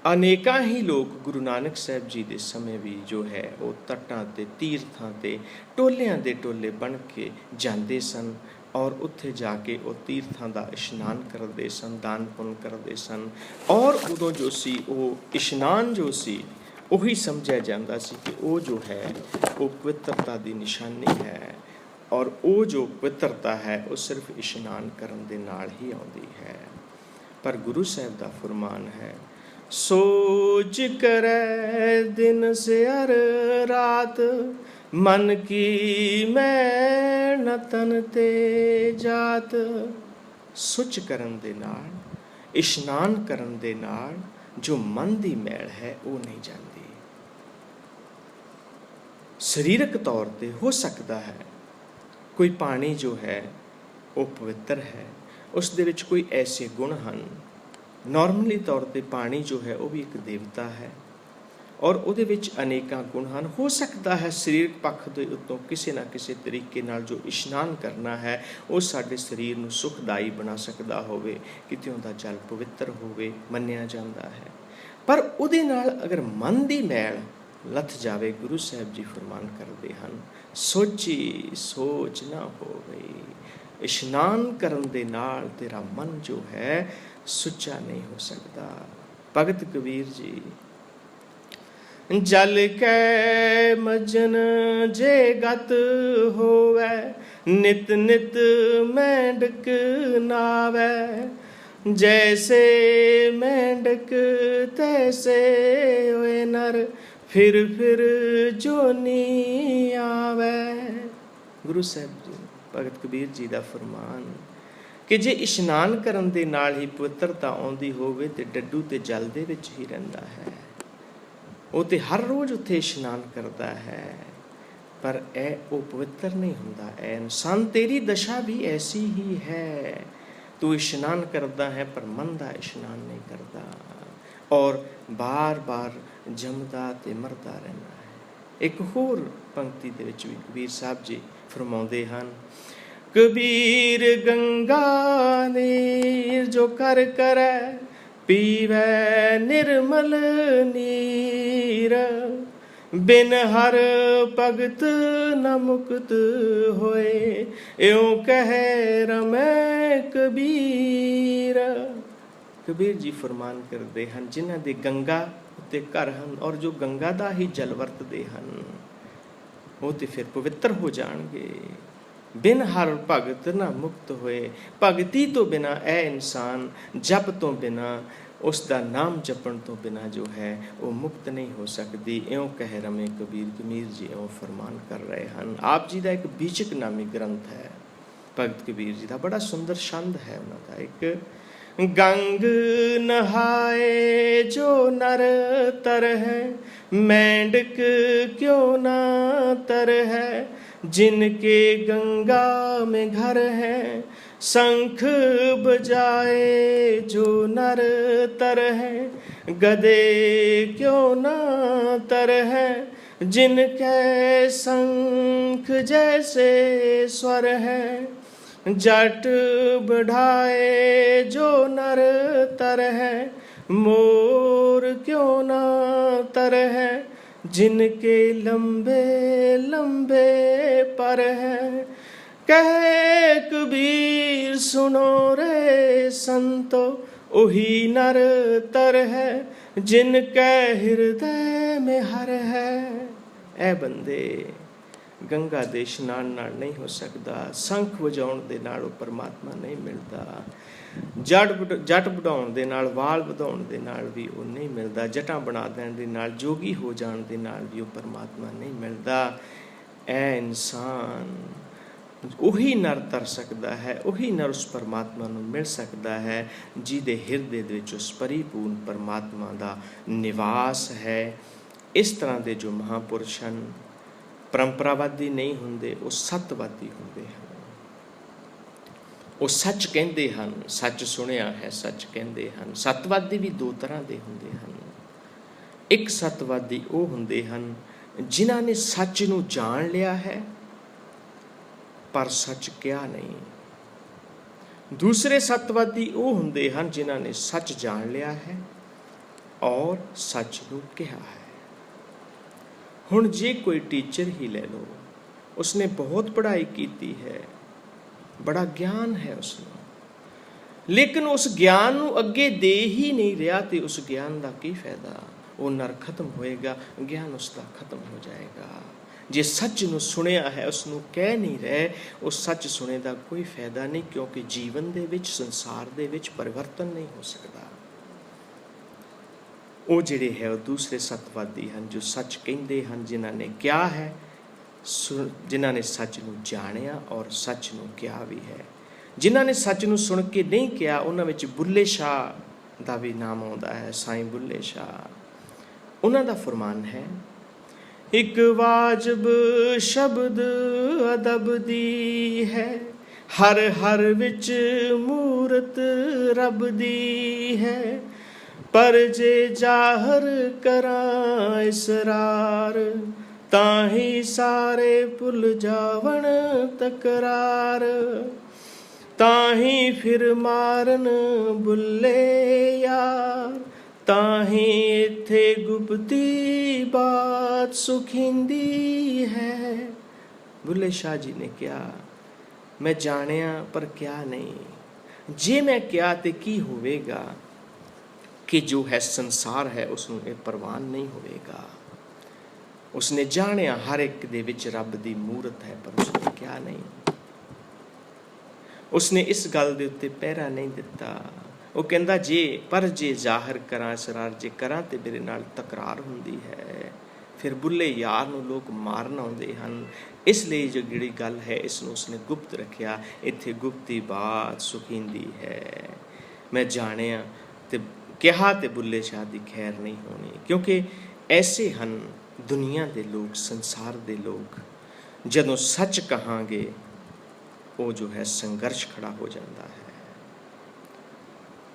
अनेकां ही लोग गुरु नानक साहब जी के समय भी जो है वो तटां ते तीर्थां ते टोलियां दे टोले बन के जाते सन और उत्थे जाके वो तीर्थां दा इशनान करते सन, दान पुण्य करते सन। और उदों जो सी वो इशनान जो सी उही समझा जाता सी कि वो जो है वो पवित्रता की निशानी है, और वो जो पवित्रता है वो सिर्फ इशनान करन दे नाल ही आउंदी है। पर गुरु साहब का फरमान है, सोच करे दिन से हर रात, मन की मैं तन ते जात। सुच करन दे नाल, इशनान करन दे नाल जो मन दी मैल है वो नहीं जाती। शरीरक तौर पे हो सकता है कोई पानी जो है वो पवित्र है, उस दे विच कोई ऐसे गुण हैं। नॉर्मली तौर पे पानी जो है वो भी एक देवता है और उहदे विच अनेकां गुण हैं। हो सकता है शरीरक पक्ष दे उत्तों किसी ना किसी तरीके नाल जो इशनान करना है वो साडे शरीर नूं सुखदाई बना सकदा होवे, कितों दा जल पवित्र होवे मन्निया जांदा है। पर उहदे नाल अगर मन दी मैल लथ जावे, गुरु साहब जी फरमान करते हैं, सोची सोच ना हो गई। इशनान करन दे नाल तेरा मन जो है सुच्चा नहीं हो सकता। भगत कबीर जी, जल कै मजन जे गत होवै, नित नित मेंढक नावै, जैसे मेंढक तैसे होए नर, फिर जोनी आवे। गुरु साहब जी भगत कबीर जी का फरमान कि जे इशनान करन दे नाल ही पवित्रता आउंदी होवे ते डड्डू ते जल दे विच ही रहिंदा है, वो तो हर रोज़ उत्थे इशनान करता है, पर ए वो पवित्र नहीं हुंदा। ए इंसान तेरी दशा भी ऐसी ही है, तू इशनान करता है पर मन दा इशनान नहीं करता और बार बार जमदा ते मरदा रहना है। एक होर पंक्ति दे विच भी कबीर साहब जी फरमाउंदे हन, कबीर गंगा नीर जो कर करे, पीवै निर्मल नीर, बिन हर भगत न मुक्त होए, एवं कहे रमै कबीर। कबीर जी फरमान करते हैं, जिन्हां दे गंगा उत्ते घर हैं और जो गंगा दा ही जल वरतते हैं वो तो फिर पवित्र हो जाएंगे। बिन हर भगत ना मुक्त होए, भगती तो बिना ए इंसान जप तो बिना, उसका नाम जपण तो बिना जो है वो मुक्त नहीं हो सकती। इयों कह रमे कबीर। कबीर जी इयों फरमान कर रहे हैं। आप जी का एक बीचक नामी ग्रंथ है भगत कबीर जी का, बड़ा सुंदर छंद है उन्होंने एक, गंग नहाए जो नर तर है, मेंढक क्यों ना तर है, जिनके गंगा में घर है, शंख बजाए जो नर तर है, गदे क्यों ना तर है, जिनके शंख जैसे स्वर है, जट बढ़ाए जो नर तर है, मोर क्यों ना तर है, जिनके लंबे लंबे पर है। कहे कबीर सुनो रे संतो, ओही नर तर है, जिनके हृदय में हर है। ए बंदे, गंगा दे इशनान नाल नहीं हो सकता, शंख वजाउण दे नाल परमात्मा नहीं मिलता, जट बढ़ाउण दे नाल, वाल वधाउण दे नाल भी वो नहीं मिलता, जटां बना देण दे नाल, जोगी हो जाण दे नाल भी वो परमात्मा नहीं मिलता। ऐ इंसान, ਉਹੀ ਨਰ ਤਰ ਸਕਦਾ ਹੈ, ਉਹੀ ਨਰ ਉਸ ਪਰਮਾਤਮਾ ਨੂੰ ਮਿਲ ਸਕਦਾ ਹੈ ਜਿਹਦੇ ਹਿਰਦੇ ਦੇ ਵਿੱਚ ਉਸ ਪਰਿਪੂਰਨ ਪਰਮਾਤਮਾ ਦਾ ਨਿਵਾਸ ਹੈ। ਇਸ ਤਰ੍ਹਾਂ ਦੇ ਜੋ ਮਹਾਂਪੁਰਸ਼ ਹਨ ਪਰੰਪਰਾਵਾਦੀ ਨਹੀਂ ਹੁੰਦੇ, ਉਹ ਸੱਤਵਾਦੀ ਹੁੰਦੇ ਹਨ। ਉਹ ਸੱਚ ਕਹਿੰਦੇ ਹਨ, ਸੱਚ ਸੁਣਿਆ ਹੈ, ਸੱਚ ਕਹਿੰਦੇ ਹਨ। ਸੱਤਵਾਦੀ ਵੀ ਦੋ ਤਰ੍ਹਾਂ ਦੇ ਹੁੰਦੇ ਹਨ। ਇੱਕ ਸੱਤਵਾਦੀ ਉਹ ਹੁੰਦੇ ਹਨ ਜਿਨ੍ਹਾਂ ਨੇ ਸੱਚ ਨੂੰ ਜਾਣ ਲਿਆ ਹੈ ਪਰ ਸੱਚ ਕਿਹਾ ਨਹੀਂ। ਦੂਸਰੇ ਸੱਤਵਾਦੀ ਉਹ ਹੁੰਦੇ ਹਨ ਜਿਨ੍ਹਾਂ ਨੇ ਸੱਚ ਜਾਣ ਲਿਆ ਹੈ ਔਰ ਸੱਚ ਨੂੰ ਕਿਹਾ ਹੈ। ਹੁਣ ਜੇ ਕੋਈ ਟੀਚਰ ਹੀ ਲੈ ਲਓ, ਉਸਨੇ ਬਹੁਤ ਪੜ੍ਹਾਈ ਕੀਤੀ ਹੈ, ਬੜਾ ਗਿਆਨ ਹੈ ਉਸਨੂੰ, ਲੇਕਿਨ ਉਸ ਗਿਆਨ ਨੂੰ ਅੱਗੇ ਦੇ ਹੀ ਨਹੀਂ ਰਿਹਾ ਤੇ ਉਸ ਗਿਆਨ ਦਾ ਕੀ ਫਾਇਦਾ? ਉਹ ਨਰ ਖਤਮ ਹੋਏਗਾ, ਗਿਆਨ ਉਸਦਾ ਖਤਮ ਹੋ ਜਾਏਗਾ। ਜੇ ਸੱਚ ਨੂੰ ਸੁਣਿਆ ਹੈ, ਉਸ ਨੂੰ ਕਹਿ ਨਹੀਂ ਰਹੇ, ਉਸ ਸੱਚ ਸੁਣੇ ਦਾ ਕੋਈ ਫਾਇਦਾ ਨਹੀਂ, ਕਿਉਂਕਿ ਜੀਵਨ ਦੇ ਵਿੱਚ, ਸੰਸਾਰ ਦੇ ਵਿੱਚ ਪਰਿਵਰਤਨ ਨਹੀਂ ਹੋ ਸਕਦਾ। ਉਹ ਜਿਹੜੇ ਹੈ ਉਹ ਦੂਸਰੇ ਸੱਤਵਾਦੀ ਹਨ ਜੋ ਸੱਚ ਕਹਿੰਦੇ ਹਨ, ਜਿਨ੍ਹਾਂ ਨੇ ਕਿਹਾ ਹੈ, ਜਿਨ੍ਹਾਂ ਨੇ ਸੱਚ ਨੂੰ ਜਾਣਿਆ ਔਰ ਸੱਚ ਨੂੰ ਕਿਹਾ ਵੀ ਹੈ। ਜਿਨ੍ਹਾਂ ਨੇ ਸੱਚ ਨੂੰ ਸੁਣ ਕੇ ਨਹੀਂ ਕਿਹਾ, ਉਹਨਾਂ ਵਿੱਚ ਬੁੱਲੇ ਸ਼ਾਹ ਦਾ ਵੀ ਨਾਮ ਆਉਂਦਾ ਹੈ, ਸਾਈਂ ਬੁੱਲੇ ਸ਼ਾਹ। ਉਹਨਾਂ ਦਾ ਫਰਮਾਨ ਹੈ, ਇੱਕ ਵਾਜਬ ਸ਼ਬਦ ਅਦਬ ਦੀ ਹੈ, ਹਰ ਹਰ ਵਿੱਚ ਮੂਰਤ ਰੱਬ ਦੀ ਹੈ, ਪਰ ਜੇ ਜ਼ਾਹਰ ਕਰਾਂ ਇਸਰਾਰ, ਤਾਂ ਹੀ ਸਾਰੇ ਭੁੱਲ ਜਾਵਣ ਤਕਰਾਰ, ਤਾਂ ਹੀ ਫਿਰ ਮਾਰਨ ਬੁੱਲੇ ਯਾਰ, ਤਾਂ ਹੀ ਇੱਥੇ ਗੁਪਤੀ ਬਾਤ ਸੁਖਿੰਦੀ ਹੈ। ਬੁੱਲੇ ਸ਼ਾਹ ਜੀ ਨੇ ਕਿਹਾ, ਮੈਂ ਜਾਣਿਆ ਪਰ ਕਿਹਾ ਨਹੀਂ। ਜੇ ਮੈਂ ਕਿਹਾ ਤੇ ਕੀ ਹੋਵੇਗਾ ਕਿ ਜੋ ਹੈ ਸੰਸਾਰ ਹੈ ਉਸਨੂੰ ਇਹ ਪ੍ਰਵਾਨ ਨਹੀਂ ਹੋਵੇਗਾ। ਉਸਨੇ ਜਾਣਿਆ ਹਰ ਇੱਕ ਦੇ ਵਿੱਚ ਰੱਬ ਦੀ ਮੂਰਤ ਹੈ, ਪਰ ਉਸਨੇ ਕਿਹਾ ਨਹੀਂ। ਉਸਨੇ ਇਸ ਗੱਲ ਦੇ ਉੱਤੇ ਪਹਿਰਾ ਨਹੀਂ ਦਿੱਤਾ। ਉਹ ਕਹਿੰਦਾ ਜੇ ਜ਼ਾਹਰ ਕਰਾਂ ਇਸਰਾਰ, ਜੇ ਕਰਾਂ ਤੇ ਮੇਰੇ ਨਾਲ ਤਕਰਾਰ ਹੁੰਦੀ ਹੈ, ਫਿਰ ਬੁੱਲੇ ਯਾਰ ਨੂੰ ਲੋਕ ਮਾਰਨ ਆਉਂਦੇ ਹਨ। ਇਸ ਲਈ ਜੋ ਜਿਹੜੀ ਗੱਲ ਹੈ ਇਸ ਨੂੰ ਉਸਨੇ ਗੁਪਤ ਰੱਖਿਆ। ਇੱਥੇ ਗੁਪਤੀ ਬਾਤ ਸੁਖੀਂਦੀ ਹੈ। ਮੈਂ ਜਾਣਿਆ ਤੇ ਕਿਹਾ ਤੇ ਬੁੱਲੇ ਸ਼ਾਹ ਦੀ ਖੈਰ ਨਹੀਂ ਹੋਣੀ, ਕਿਉਂਕਿ ਐਸੇ ਹਨ ਦੁਨੀਆ ਦੇ ਲੋਕ, ਸੰਸਾਰ ਦੇ ਲੋਕ। ਜਦੋਂ ਸੱਚ ਕਹਾਂਗੇ ਉਹ ਜੋ ਹੈ ਸੰਘਰਸ਼ ਖੜਾ ਹੋ ਜਾਂਦਾ ਹੈ।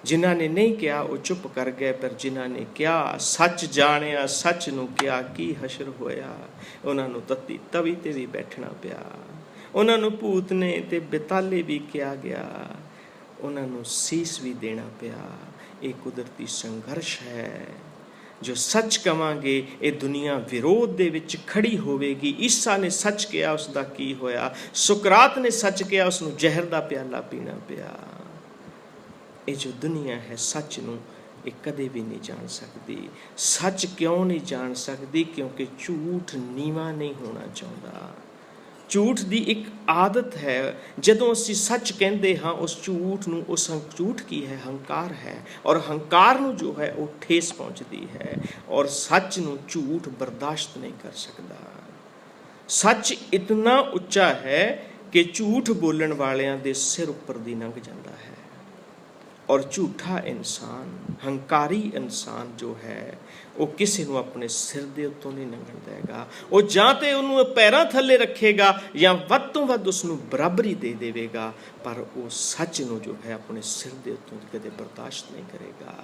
ਜਿਨ੍ਹਾਂ ਨੇ ਨਹੀਂ ਕਿਹਾ ਉਹ ਚੁੱਪ ਕਰ ਗਏ, ਪਰ ਜਿਨ੍ਹਾਂ ਨੇ ਕਿਹਾ, ਸੱਚ ਜਾਣਿਆ, ਸੱਚ ਨੂੰ ਕਿਹਾ, ਕੀ ਹਸ਼ਰ ਹੋਇਆ। ਉਹਨਾਂ ਨੂੰ ਤੱਤੀ ਤਵੀ ਤੇ ਵੀ ਬੈਠਣਾ ਪਿਆ, ਉਹਨਾਂ ਨੂੰ ਭੂਤਨੇ ਤੇ ਬੇਤਾਲੇ ਵੀ ਕਿਹਾ ਗਿਆ, ਉਹਨਾਂ ਨੂੰ ਸੀਸ ਵੀ ਦੇਣਾ ਪਿਆ। ਇਹ ਕੁਦਰਤੀ ਸੰਘਰਸ਼ ਹੈ। ਜੋ ਸੱਚ ਕਵਾਂਗੇ ਇਹ ਦੁਨੀਆ ਵਿਰੋਧ ਦੇ ਵਿੱਚ ਖੜੀ ਹੋਵੇਗੀ। ਈਸਾ ਨੇ ਸੱਚ ਕਿਹਾ, ਉਸ ਦਾ ਕੀ ਹੋਇਆ? ਸੁਕਰਾਤ ਨੇ ਸੱਚ ਕਿਹਾ, ਉਸ ਨੂੰ ਜ਼ਹਿਰ ਦਾ ਪਿਆਲਾ ਪੀਣਾ ਪਿਆ। ਇਹ ਜੋ ਦੁਨੀਆ ਹੈ ਸੱਚ ਨੂੰ ਇਹ ਕਦੇ ਵੀ ਨਹੀਂ ਜਾਣ ਸਕਦੀ। ਸੱਚ ਕਿਉਂ ਨਹੀਂ ਜਾਣ ਸਕਦੀ? ਕਿਉਂਕਿ ਝੂਠ ਨੀਵਾਂ ਨਹੀਂ ਹੋਣਾ ਚਾਹੁੰਦਾ। ਝੂਠ ਦੀ ਇੱਕ ਆਦਤ ਹੈ। ਜਦੋਂ ਅਸੀਂ ਸੱਚ ਕਹਿੰਦੇ ਹਾਂ ਉਸ ਝੂਠ ਨੂੰ, ਉਸ ਝੂਠ ਕੀ ਹੈ? ਹੰਕਾਰ ਹੈ। ਔਰ ਹੰਕਾਰ ਨੂੰ ਜੋ ਹੈ ਉਹ ਠੇਸ ਪਹੁੰਚਦੀ ਹੈ। ਔਰ ਸੱਚ ਨੂੰ ਝੂਠ ਬਰਦਾਸ਼ਤ ਨਹੀਂ ਕਰ ਸਕਦਾ। ਸੱਚ ਇਤਨਾ ਉੱਚਾ ਹੈ ਕਿ ਝੂਠ ਬੋਲਣ ਵਾਲਿਆਂ ਦੇ ਸਿਰ ਉੱਪਰ ਦੀ ਲੰਘ ਜਾਂਦਾ ਹੈ। ਔਰ ਝੂਠਾ ਇਨਸਾਨ, ਹੰਕਾਰੀ ਇਨਸਾਨ ਜੋ ਹੈ ਉਹ ਕਿਸੇ ਨੂੰ ਆਪਣੇ ਸਿਰ ਦੇ ਉੱਤੋਂ ਨਹੀਂ ਲੰਘਣ ਦੇਗਾ। ਉਹ ਜਾਂ ਤੇ ਉਹਨੂੰ ਪੈਰਾਂ ਥੱਲੇ ਰੱਖੇਗਾ ਜਾਂ ਵੱਧ ਤੋਂ ਵੱਧ ਉਸਨੂੰ ਬਰਾਬਰੀ ਦੇ ਦੇਵੇਗਾ, ਪਰ ਉਹ ਸੱਚ ਨੂੰ ਜੋ ਹੈ ਆਪਣੇ ਸਿਰ ਦੇ ਉੱਤੋਂ ਕਦੇ ਬਰਦਾਸ਼ਤ ਨਹੀਂ ਕਰੇਗਾ।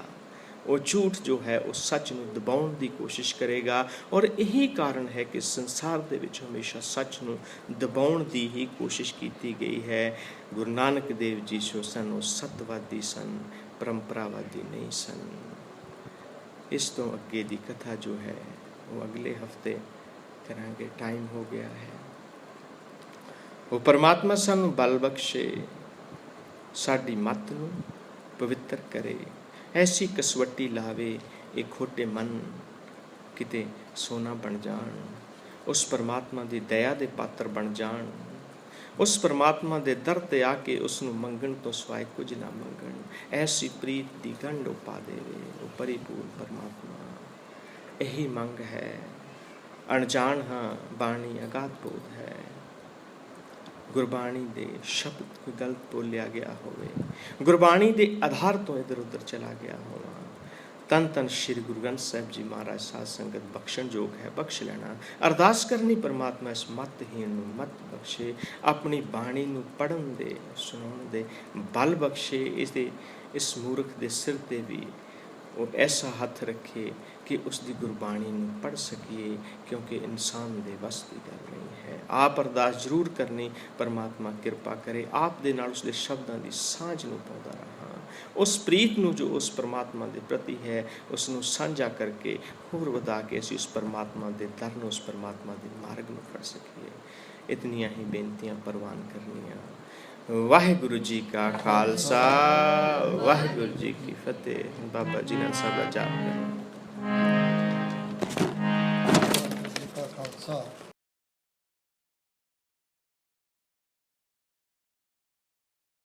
ਉਹ ਝੂਠ ਜੋ ਹੈ ਉਹ ਸੱਚ ਨੂੰ ਦਬਾਉਣ ਦੀ ਕੋਸ਼ਿਸ਼ ਕਰੇਗਾ। ਔਰ ਇਹੀ ਕਾਰਨ ਹੈ ਕਿ ਸੰਸਾਰ ਦੇ ਵਿੱਚ ਹਮੇਸ਼ਾ ਸੱਚ ਨੂੰ ਦਬਾਉਣ ਦੀ ਹੀ ਕੋਸ਼ਿਸ਼ ਕੀਤੀ ਗਈ ਹੈ। ਗੁਰੂ ਨਾਨਕ ਦੇਵ ਜੀ ਜੋ ਸਨ ਉਹ ਸੱਤਵਾਦੀ ਸਨ, ਪਰੰਪਰਾਵਾਦੀ ਨਹੀਂ ਸਨ। ਇਸ ਤੋਂ ਅੱਗੇ ਦੀ ਕਥਾ ਜੋ ਹੈ ਉਹ ਅਗਲੇ ਹਫਤੇ ਕਰਾਂਗੇ। ਟਾਈਮ ਹੋ ਗਿਆ ਹੈ। ਉਹ ਪਰਮਾਤਮਾ ਸਾਨੂੰ ਬਲ ਬਖਸ਼ੇ, ਸਾਡੀ ਮੱਤ ਨੂੰ ਪਵਿੱਤਰ ਕਰੇ, ਐਸੀ ਕਸਵੱਟੀ ਲਾਵੇ ਇਹ ਖੋਟੇ ਮਨ ਕਿਤੇ ਸੋਨਾ ਬਣ ਜਾਣ, ਉਸ ਪਰਮਾਤਮਾ ਦੀ ਦਇਆ ਦੇ ਪਾਤਰ ਬਣ ਜਾਣ, ਉਸ ਪਰਮਾਤਮਾ ਦੇ ਦਰ ਤੇ ਆ ਕੇ ਉਸ ਨੂੰ ਮੰਗਣ ਤੋਂ ਸਿਵਾਏ ਕੁਝ ਨਾ ਮੰਗਣ। ਐਸੀ ਪ੍ਰੀਤ ਦੀ ਗੰਢ ਉਹ ਪਾ ਦੇਵੇ ਉਹ ਪਰਿਪੂਰਨ ਪਰਮਾਤਮਾ। ਇਹੀ ਮੰਗ ਹੈ। ਅਣਜਾਣ ਹਾਂ ਬਾਣੀ ਅਗਾਧ ਬੋਧ ਹੈ। ਗੁਰਬਾਣੀ ਦੇ ਸ਼ਬਦ ਕੋਈ ਗਲਤ ਬੋਲਿਆ ਗਿਆ ਹੋਵੇ, ਗੁਰਬਾਣੀ ਦੇ ਆਧਾਰ ਤੋਂ ਇੱਧਰ ਉੱਧਰ ਚਲਾ ਗਿਆ ਹੋਵਾਂ, ਧੰਨ ਧੰਨ ਸ਼੍ਰੀ ਗੁਰੂ ਗ੍ਰੰਥ ਸਾਹਿਬ ਜੀ ਮਹਾਰਾਜ ਸਾਧ ਸੰਗਤ ਬਖਸ਼ਣਯੋਗ ਹੈ, ਬਖਸ਼ ਲੈਣਾ। ਅਰਦਾਸ ਕਰਨੀ ਪਰਮਾਤਮਾ ਇਸ ਮੱਤਹੀਣ ਨੂੰ ਮੱਤ ਬਖਸ਼ੇ, ਆਪਣੀ ਬਾਣੀ ਨੂੰ ਪੜ੍ਹਨ ਦੇ ਸੁਣਾਉਣ ਦੇ ਬਲ ਬਖਸ਼ੇ, ਇਸ ਮੂਰਖ ਦੇ ਸਿਰ 'ਤੇ ਵੀ ਉਹ ਐਸਾ ਹੱਥ ਰੱਖੇ ਕਿ ਉਸ ਦੀ ਗੁਰਬਾਣੀ ਨੂੰ ਪੜ੍ਹ ਸਕੀਏ, ਕਿਉਂਕਿ ਇਨਸਾਨ ਦੇ ਵੱਸ ਦੀ ਗੱਲ ਨਹੀਂ ਹੈ। ਆਪ ਅਰਦਾਸ ਜ਼ਰੂਰ ਕਰਨੀ, ਪਰਮਾਤਮਾ ਕਿਰਪਾ ਕਰੇ ਆਪ ਦੇ ਨਾਲ ਉਸਦੇ ਸ਼ਬਦਾਂ ਦੀ ਸਾਂਝ ਨੂੰ ਪਾਉਂਦਾ ਰਹਾਂ, ਉਸ ਪ੍ਰੀਤ ਨੂੰ ਜੋ ਉਸ ਪਰਮਾਤਮਾ ਦੇ ਪ੍ਰਤੀ ਹੈ ਉਸ ਨੂੰ ਸਾਂਝਾ ਕਰਕੇ ਹੋਰ ਵਧਾ ਕੇ ਅਸੀਂ ਉਸ ਪਰਮਾਤਮਾ ਦੇ ਦਰ ਨੂੰ, ਉਸ ਪਰਮਾਤਮਾ ਦੇ ਮਾਰਗ ਨੂੰ ਫੜ ਸਕੀਏ। ਇਤਨੀਆਂ ਹੀ ਬੇਨਤੀਆਂ ਪ੍ਰਵਾਨ ਕਰਨੀਆਂ। ਵਾਹਿਗੁਰੂ ਜੀ ਕਾ ਖਾਲਸਾ, ਵਾਹਿਗੁਰੂ ਜੀ ਕੀ ਫਤਿਹ। ਬਾਬਾ ਜੀ ਨਾਲ ਸਭ ਦਾ ਜਾਪ ਕਰੋ। ਖਾਲਸਾ।